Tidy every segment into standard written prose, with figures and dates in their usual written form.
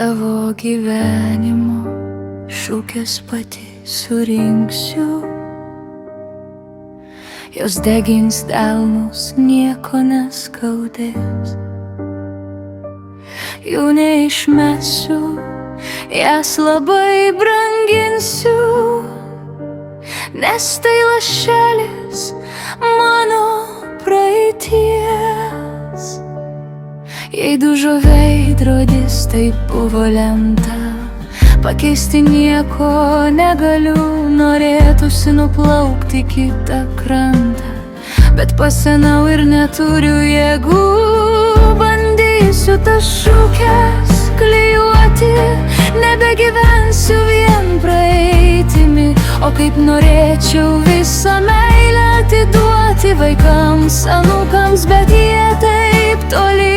Savo gyvenimo šūkės pati surinksiu, jos degins delnus, nieko neskaudės. Jų neišmesiu, jas labai branginsiu, nes tai lašelis mano praeities. Jei dužo veidrodis, tai buvo lemta, pakeisti nieko negaliu, norėtųsi nuplaukti kitą krantą, bet pasenau ir neturiu jėgų. Bandysiu tas šukes klijuoti, nebegyvensiu vien praeitimi, o kaip norėčiau visą meilę atiduoti vaikams, anūkams, bet jie taip toli.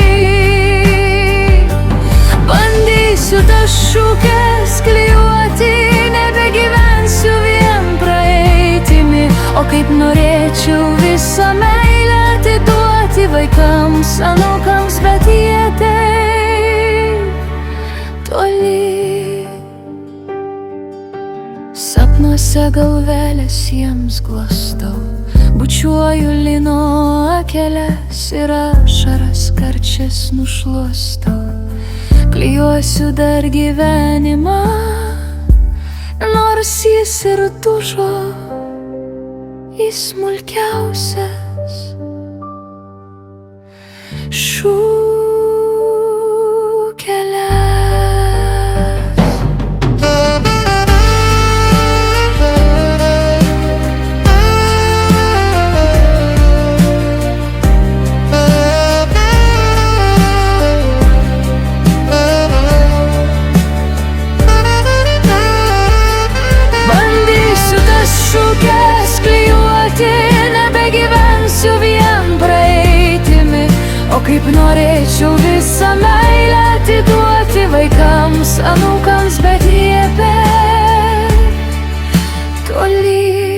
Bandysiu tas šukes klijuoti, nebegyvensiu vien praeitimi, o kaip norėčiau visą meilę atiduoti vaikams, anūkams, bet jie taip toli. Sapnuose galvelės jiems glostau, bučiuoju lino akeles ir ašaras karčias nušluostau. Klijuosiu dar gyvenimą, nors jis ir dužo į smulkiausias šukeles. Nebegyvensiu vien praeitimi, o kaip norėčiau visą meilę atiduoti vaikams, anūkams, bet jie per toli.